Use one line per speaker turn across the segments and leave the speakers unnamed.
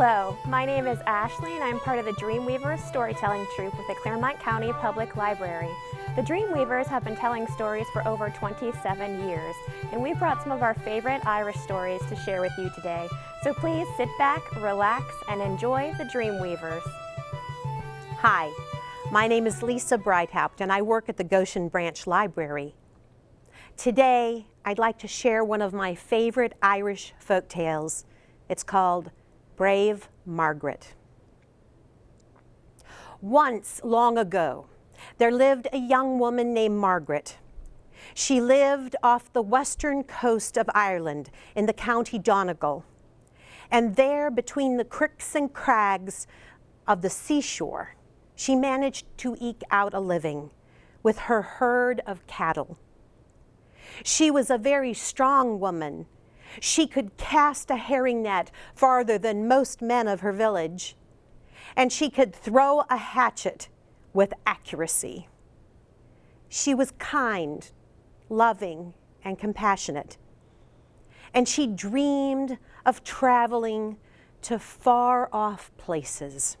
Hello, my name is Ashley and I'm part of the Dreamweavers Storytelling Troupe with the Clermont County Public Library. The Dreamweavers have been telling stories for over 27 years, and we brought some of our favorite Irish stories to share with you today. So please sit back, relax, and enjoy the Dreamweavers.
Hi, my name is Lisa Breithaupt and I work at the Goshen Branch Library. Today, I'd like to share one of my favorite Irish folk tales. It's called Brave Margaret. Once, long ago, there lived a young woman named Margaret. She lived off the western coast of Ireland in the county Donegal. And there, between the cricks and crags of the seashore, she managed to eke out a living with her herd of cattle. She was a very strong woman. She could cast a herring net farther than most men of her village, and she could throw a hatchet with accuracy. She was kind, loving, and compassionate, and she dreamed of traveling to far-off places.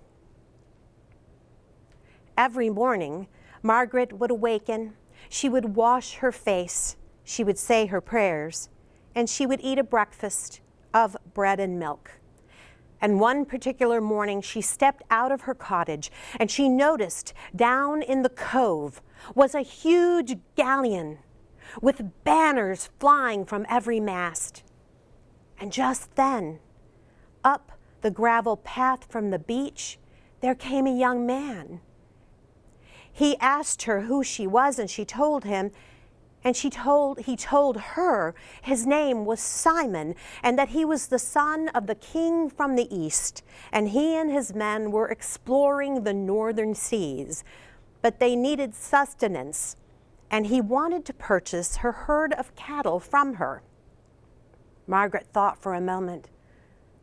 Every morning, Margaret would awaken, she would wash her face, she would say her prayers, and she would eat a breakfast of bread and milk. And one particular morning, she stepped out of her cottage and she noticed down in the cove was a huge galleon with banners flying from every mast. And just then, up the gravel path from the beach, there came a young man. He asked her who she was, and she told him, and he told her his name was Simon, and that he was the son of the king from the east, and he and his men were exploring the northern seas, but they needed sustenance, and he wanted to purchase her herd of cattle from her. Margaret thought for a moment.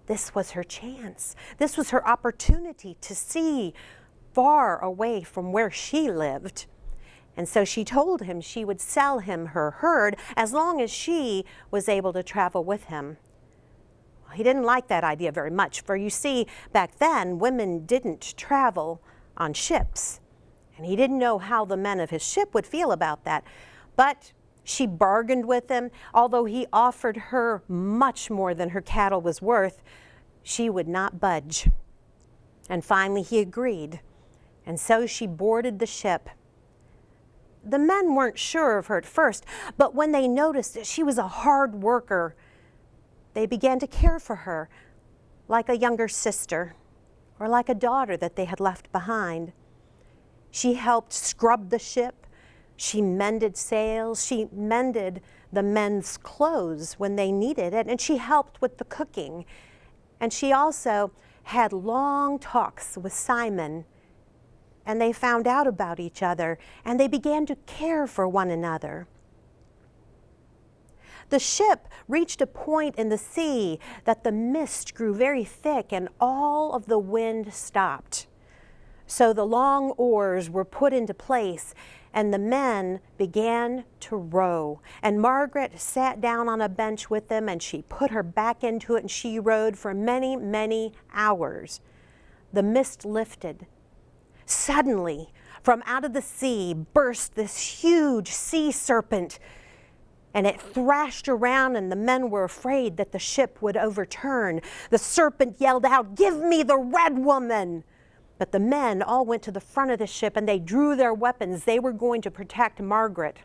This was her chance. This was her opportunity to see far away from where she lived. And so she told him she would sell him her herd as long as she was able to travel with him. Well, he didn't like that idea very much, for you see, back then, women didn't travel on ships. And he didn't know how the men of his ship would feel about that. But she bargained with him. Although he offered her much more than her cattle was worth, she would not budge. And finally he agreed. And so she boarded the ship. The men weren't sure of her at first, but when they noticed that she was a hard worker, they began to care for her like a younger sister or like a daughter that they had left behind. She helped scrub the ship, she mended sails, she mended the men's clothes when they needed it, and she helped with the cooking. And she also had long talks with Simon, and they found out about each other, and they began to care for one another. The ship reached a point in the sea that the mist grew very thick and all of the wind stopped. So the long oars were put into place and the men began to row. And Margaret sat down on a bench with them and she put her back into it and she rowed for many, many hours. The mist lifted. Suddenly, from out of the sea burst this huge sea serpent, and it thrashed around, and the men were afraid that the ship would overturn. The serpent yelled out, "Give me the red woman!" But the men all went to the front of the ship, and they drew their weapons. They were going to protect Margaret.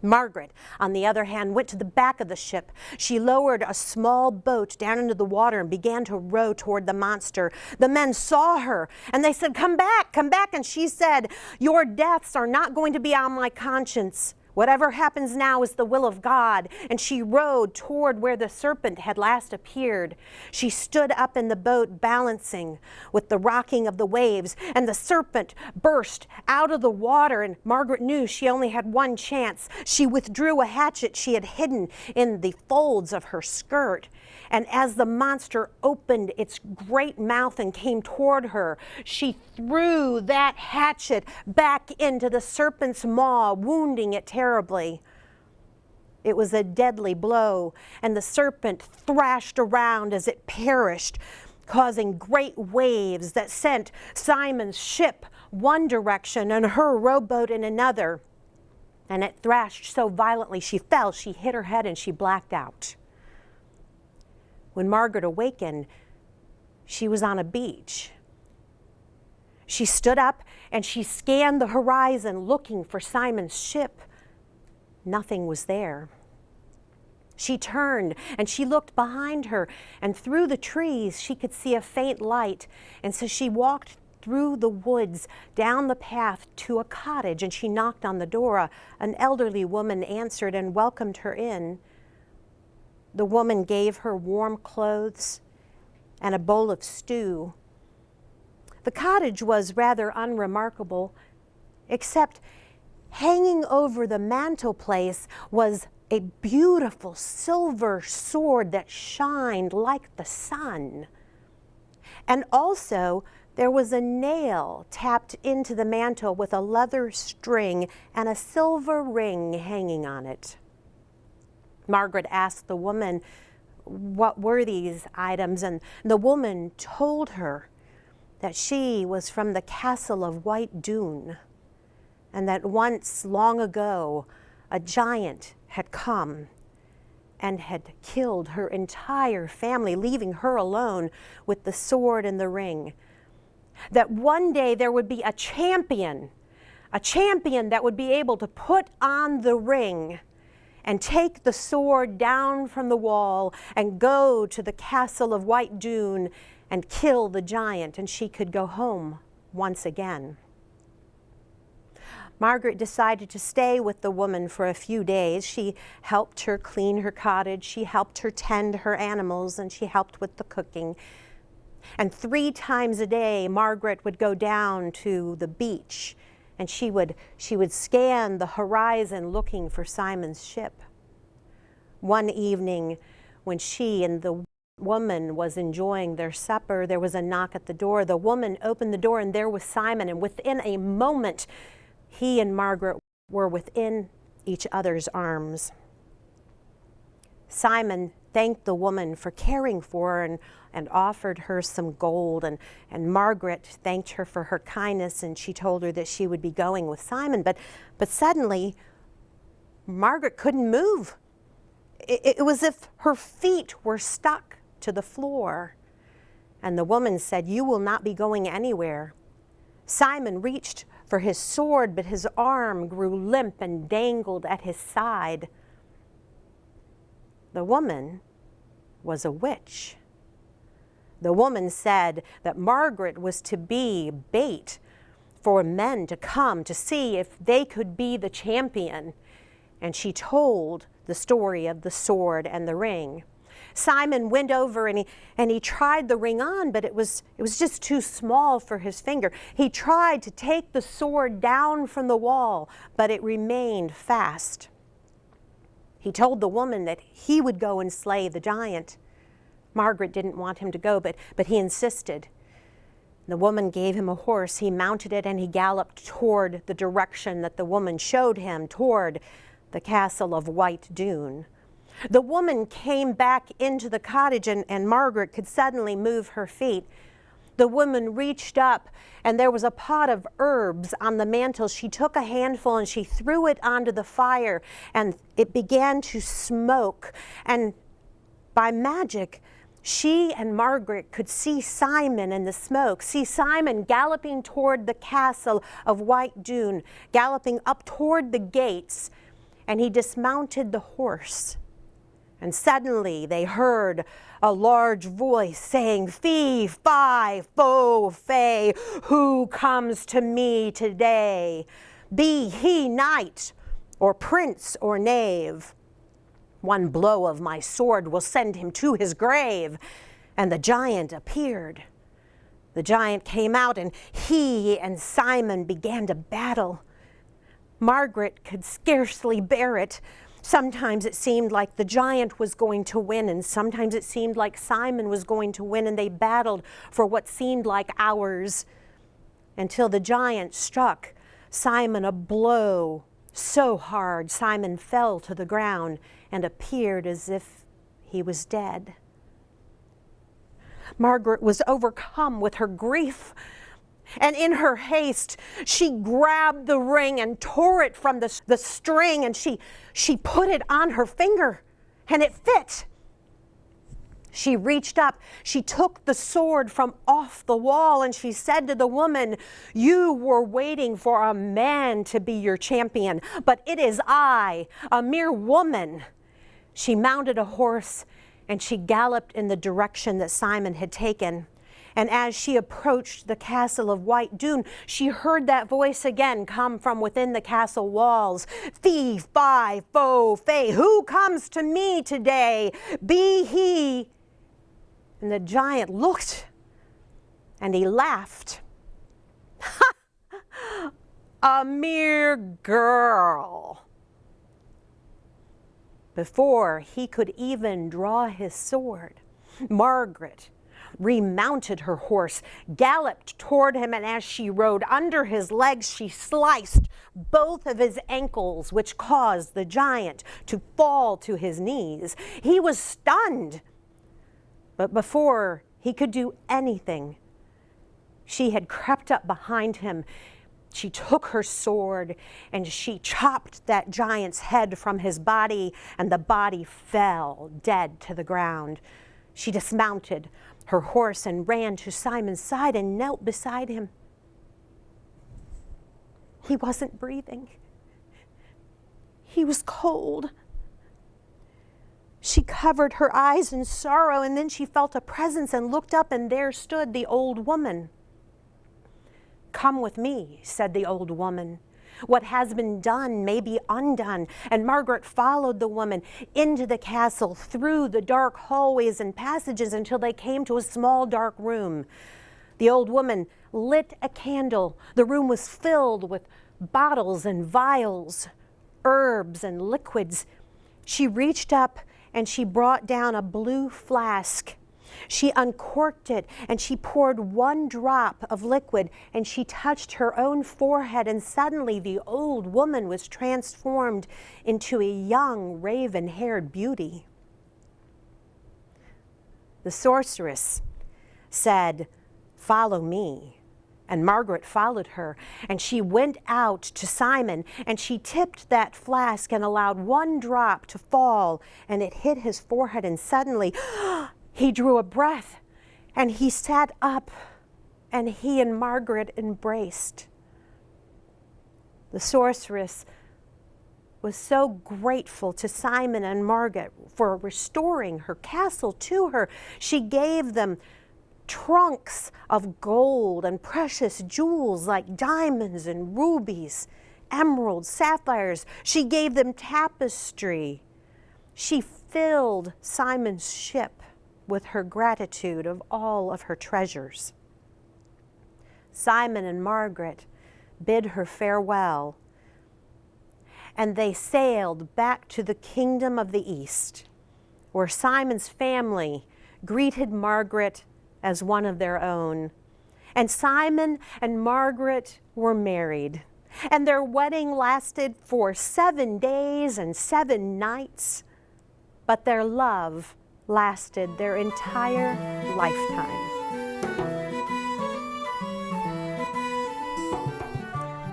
Margaret, on the other hand, went to the back of the ship. She lowered a small boat down into the water and began to row toward the monster. The men saw her and they said, come back," and she said, "Your deaths are not going to be on my conscience. Whatever happens now is the will of God." And she rowed toward where the serpent had last appeared. She stood up in the boat, balancing with the rocking of the waves, and the serpent burst out of the water, and Margaret knew she only had one chance. She withdrew a hatchet she had hidden in the folds of her skirt. And as the monster opened its great mouth and came toward her, she threw that hatchet back into the serpent's maw, wounding it terribly. It was a deadly blow, and the serpent thrashed around as it perished. causing great waves that sent Simon's ship one direction and her rowboat in another. And it thrashed so violently she fell, she hit her head, and she blacked out. When Margaret awakened, she was on a beach. She stood up and she scanned the horizon looking for Simon's ship. Nothing was there. She turned and she looked behind her, and through the trees she could see a faint light. And so she walked through the woods, down the path to a cottage, and she knocked on the door. An elderly woman answered and welcomed her in. The woman gave her warm clothes and a bowl of stew. The cottage was rather unremarkable, except hanging over the mantelpiece was a beautiful silver sword that shined like the sun. And also, there was a nail tapped into the mantel with a leather string and a silver ring hanging on it. Margaret asked the woman what were these items, and the woman told her that she was from the castle of White Doon, and that once, long ago, a giant had come and had killed her entire family, leaving her alone with the sword and the ring. That one day there would be a champion that would be able to put on the ring and take the sword down from the wall and go to the castle of White Doon and kill the giant, and she could go home once again. Margaret decided to stay with the woman for a few days. She helped her clean her cottage, she helped her tend her animals, and she helped with the cooking. And 3 times a day, Margaret would go down to the beach, and she would scan the horizon looking for Simon's ship. One evening, when she and the woman was enjoying their supper, there was a knock at the door. The woman opened the door, and there was Simon, and within a moment, he and Margaret were within each other's arms. Simon thanked the woman for caring for her and offered her some gold, and Margaret thanked her for her kindness, and she told her that she would be going with Simon. But suddenly, Margaret couldn't move. It was as if her feet were stuck to the floor. And the woman said, "You will not be going anywhere." Simon reached for his sword, but his arm grew limp and dangled at his side. The woman was a witch. The woman said that Margaret was to be bait for men to come to see if they could be the champion. And she told the story of the sword and the ring. Simon went over and he tried the ring on, but it was just too small for his finger. He tried to take the sword down from the wall, but it remained fast. He told the woman that he would go and slay the giant. Margaret didn't want him to go, but he insisted. The woman gave him a horse. He mounted it and he galloped toward the direction that the woman showed him, toward the castle of White Doon. The woman came back into the cottage, and Margaret could suddenly move her feet. The woman reached up, and there was a pot of herbs on the mantel. She took a handful and she threw it onto the fire, and it began to smoke. And by magic, she and Margaret could see Simon in the smoke, see Simon galloping toward the castle of White Doon, galloping up toward the gates, and he dismounted the horse. And suddenly they heard a large voice saying, "Fee, fi, fo, fe, who comes to me today? Be he knight, or prince, or knave. One blow of my sword will send him to his grave." And the giant appeared. The giant came out, and he and Simon began to battle. Margaret could scarcely bear it. Sometimes it seemed like the giant was going to win, and sometimes it seemed like Simon was going to win, and they battled for what seemed like hours, until the giant struck Simon a blow so hard Simon fell to the ground and appeared as if he was dead. Margaret was overcome with her grief, and in her haste, she grabbed the ring and tore it from the string, and she put it on her finger, and it fit. She reached up, she took the sword from off the wall, and she said to the woman, "You were waiting for a man to be your champion, but it is I, a mere woman." She mounted a horse, and she galloped in the direction that Simon had taken. And as she approached the castle of White Doon, she heard that voice again come from within the castle walls. "Fee, fi, fo, fe, who comes to me today? Be he." And the giant looked, and he laughed. "A mere girl." Before he could even draw his sword, Margaret remounted her horse, galloped toward him, and as she rode under his legs, she sliced both of his ankles, which caused the giant to fall to his knees. He was stunned, but before he could do anything, she had crept up behind him. She took her sword and she chopped that giant's head from his body, and the body fell dead to the ground. She dismounted her horse and ran to Simon's side and knelt beside him. He wasn't breathing. He was cold. She covered her eyes in sorrow, and then she felt a presence and looked up, and there stood the old woman. "Come with me," said the old woman. "What has been done may be undone." And Margaret followed the woman into the castle, through the dark hallways and passages, until they came to a small dark room. The old woman lit a candle. The room was filled with bottles and vials, herbs and liquids. She reached up and she brought down a blue flask. She uncorked it and she poured one drop of liquid, and she touched her own forehead, and suddenly the old woman was transformed into a young raven-haired beauty. The sorceress said, "Follow me." And Margaret followed her, and she went out to Simon, and she tipped that flask and allowed one drop to fall, and it hit his forehead, and suddenly he drew a breath, and he sat up, and he and Margaret embraced. The sorceress was so grateful to Simon and Margaret for restoring her castle to her. She gave them trunks of gold and precious jewels like diamonds and rubies, emeralds, sapphires. She gave them tapestry. She filled Simon's ship with her gratitude of all of her treasures. Simon and Margaret bid her farewell, and they sailed back to the kingdom of the East, where Simon's family greeted Margaret as one of their own. And Simon and Margaret were married, and their wedding lasted for 7 days and 7 nights, but their love lasted their entire lifetime.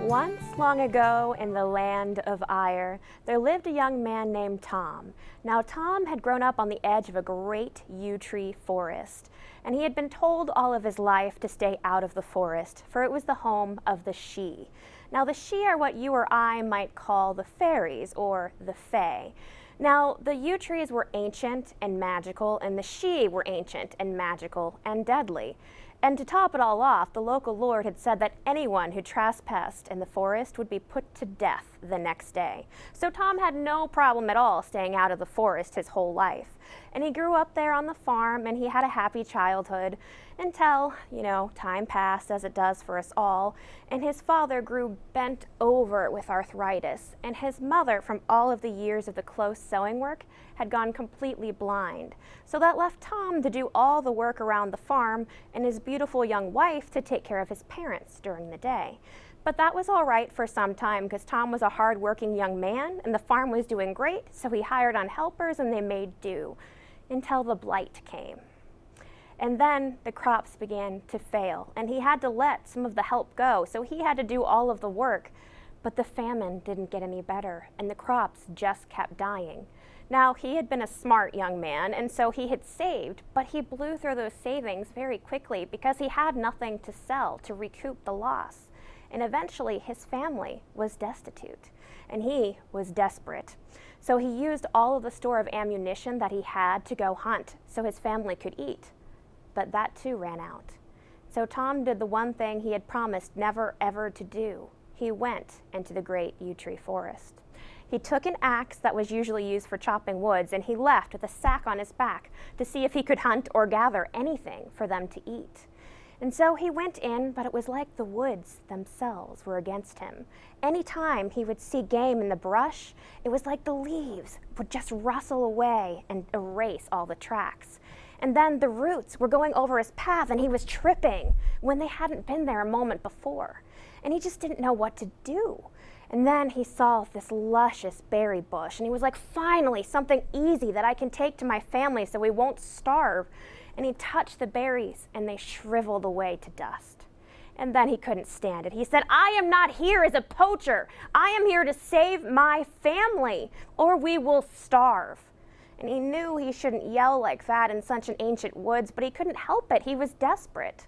Once long ago in the land of Ire, there lived a young man named Tom. Now Tom had grown up on the edge of a great yew tree forest, and he had been told all of his life to stay out of the forest, for it was the home of the Sidhe. Now the Sidhe are what you or I might call the fairies, or the fae. Now the yew trees were ancient and magical, and the Sidhe were ancient and magical and deadly. And to top it all off, the local lord had said that anyone who trespassed in the forest would be put to death the next day. So Tom had no problem at all staying out of the forest his whole life. And he grew up there on the farm, and he had a happy childhood until, time passed, as it does for us all, and his father grew bent over with arthritis, and his mother, from all of the years of the close sewing work, had gone completely blind. So that left Tom to do all the work around the farm, and his beautiful young wife to take care of his parents during the day. But that was all right for some time, because Tom was a hard-working young man, and the farm was doing great, so he hired on helpers, and they made do, until the blight came. And then the crops began to fail, and he had to let some of the help go, so he had to do all of the work. But the famine didn't get any better, and the crops just kept dying. Now, he had been a smart young man, and so he had saved, but he blew through those savings very quickly because he had nothing to sell to recoup the loss. And eventually, his family was destitute, and he was desperate. So he used all of the store of ammunition that he had to go hunt so his family could eat. But that too ran out. So Tom did the one thing he had promised never ever to do. He went into the great yew tree forest. He took an axe that was usually used for chopping woods, and he left with a sack on his back to see if he could hunt or gather anything for them to eat. And so he went in, but it was like the woods themselves were against him. Any time he would see game in the brush, it was like the leaves would just rustle away and erase all the tracks. And then the roots were going over his path, and he was tripping when they hadn't been there a moment before. And he just didn't know what to do. And then he saw this luscious berry bush, and he was like, finally, something easy that I can take to my family so we won't starve. And he touched the berries, and they shriveled away to dust. And then he couldn't stand it. He said, I am not here as a poacher. I am here to save my family, or we will starve. And he knew he shouldn't yell like that in such an ancient woods, but he couldn't help it. He was desperate.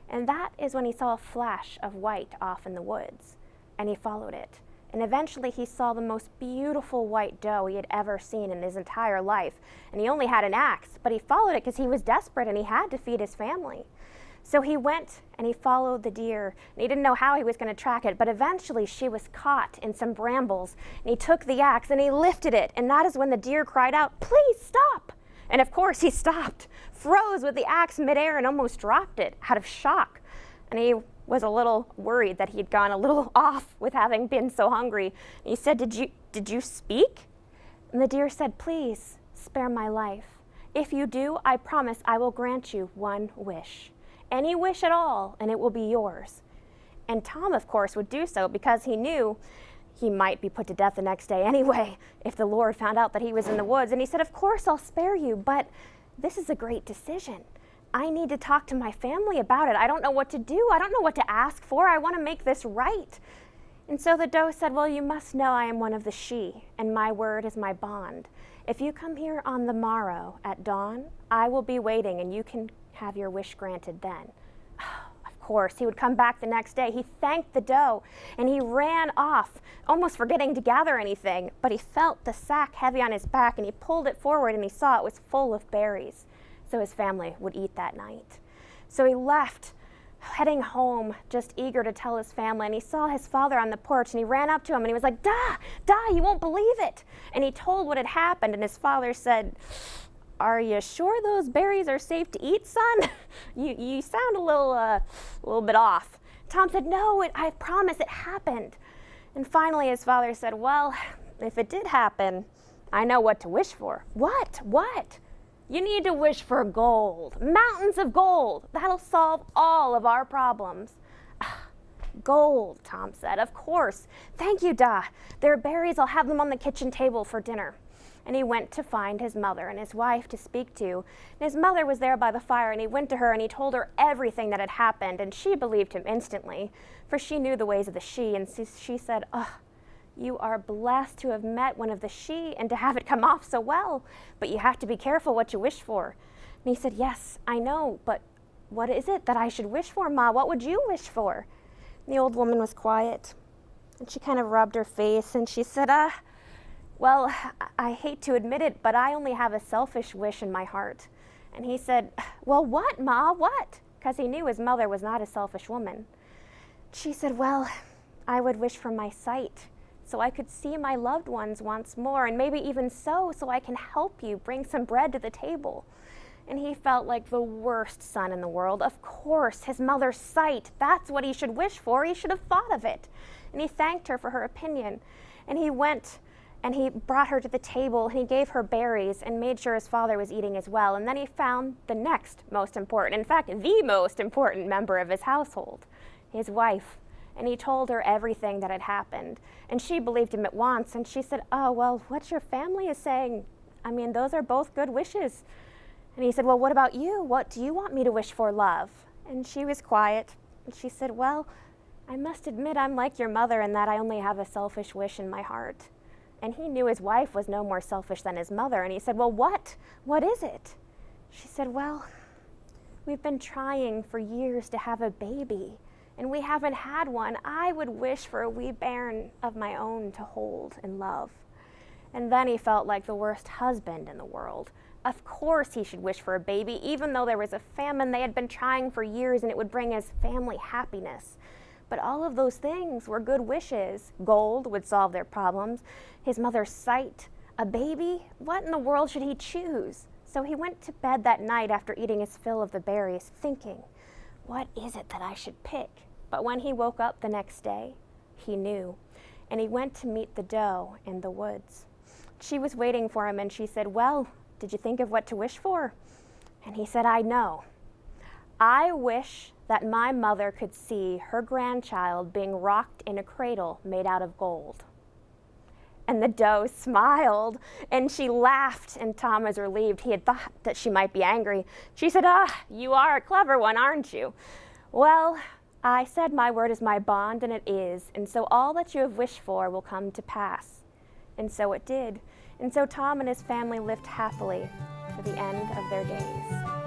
And that is when he saw a flash of white off in the woods, and he followed it. And eventually he saw the most beautiful white doe he had ever seen in his entire life. And he only had an axe, but he followed it because he was desperate and he had to feed his family. So he went and he followed the deer, and he didn't know how he was going to track it, but eventually she was caught in some brambles, and he took the axe and he lifted it, and that is when the deer cried out, please stop! And of course he stopped, froze with the axe midair, and almost dropped it out of shock. And he was a little worried that he'd gone a little off with having been so hungry. And he said, did you speak? And the deer said, please spare my life. If you do, I promise I will grant you one wish. Any wish at all, and it will be yours. And Tom, of course, would do so because he knew he might be put to death the next day anyway if the Lord found out that he was in the woods. And he said, of course I'll spare you, but this is a great decision. I need to talk to my family about it. I don't know what to do. I don't know what to ask for. I want to make this right. And so the doe said, well, you must know I am one of the she, and my word is my bond. If you come here on the morrow at dawn, I will be waiting, and you can have your wish granted then. Of course, he would come back the next day. He thanked the doe, and he ran off, almost forgetting to gather anything, but he felt the sack heavy on his back, and he pulled it forward, and he saw it was full of berries, so his family would eat that night. So he left, heading home, just eager to tell his family, and he saw his father on the porch, and he ran up to him, and he was like, Da, you won't believe it. And he told what had happened, and his father said, are you sure those berries are safe to eat, son? You sound a little bit off. Tom said, no, I promise it happened. And finally his father said, well, if it did happen, I know what to wish for. What? You need to wish for gold, mountains of gold. That'll solve all of our problems. Gold, Tom said, of course. Thank you, Da. There are berries, I'll have them on the kitchen table for dinner. And he went to find his mother and his wife to speak to. And his mother was there by the fire, and he went to her and he told her everything that had happened, and she believed him instantly, for she knew the ways of the she, and she said, you are blessed to have met one of the she and to have it come off so well, but you have to be careful what you wish for. And he said, yes, I know, but what is it that I should wish for, Ma? What would you wish for? And the old woman was quiet, and she kind of rubbed her face, and she said, well, I hate to admit it, but I only have a selfish wish in my heart. And he said, well, what, Ma, what? Because he knew his mother was not a selfish woman. She said, well, I would wish for my sight, so I could see my loved ones once more, and maybe even so I can help you bring some bread to the table. And he felt like the worst son in the world. Of course, his mother's sight, that's what he should wish for. He should have thought of it. And he thanked her for her opinion. And he went and he brought her to the table, and he gave her berries and made sure his father was eating as well. And then he found the next most important, in fact, the most important member of his household, his wife. And he told her everything that had happened. And she believed him at once. And she said, oh, well, what your family is saying, I mean, those are both good wishes. And he said, well, what about you? What do you want me to wish for, love? And she was quiet. And she said, well, I must admit I'm like your mother in that I only have a selfish wish in my heart. And he knew his wife was no more selfish than his mother. And he said, well, what? What is it? She said, well, we've been trying for years to have a baby, and we haven't had one. I would wish for a wee bairn of my own to hold and love. And then he felt like the worst husband in the world. Of course he should wish for a baby, even though there was a famine. They had been trying for years and it would bring his family happiness. But all of those things were good wishes. Gold would solve their problems. His mother's sight, a baby, what in the world should he choose? So he went to bed that night after eating his fill of the berries, thinking, what is it that I should pick? But when he woke up the next day, he knew. And he went to meet the doe in the woods. She was waiting for him and she said, well, did you think of what to wish for? And he said, I know. I wish that my mother could see her grandchild being rocked in a cradle made out of gold. And the doe smiled and she laughed, and Tom was relieved. He had thought that she might be angry. She said, you are a clever one, aren't you? Well, I said my word is my bond, and it is, and so all that you have wished for will come to pass. And so it did. And so Tom and his family lived happily to the end of their days.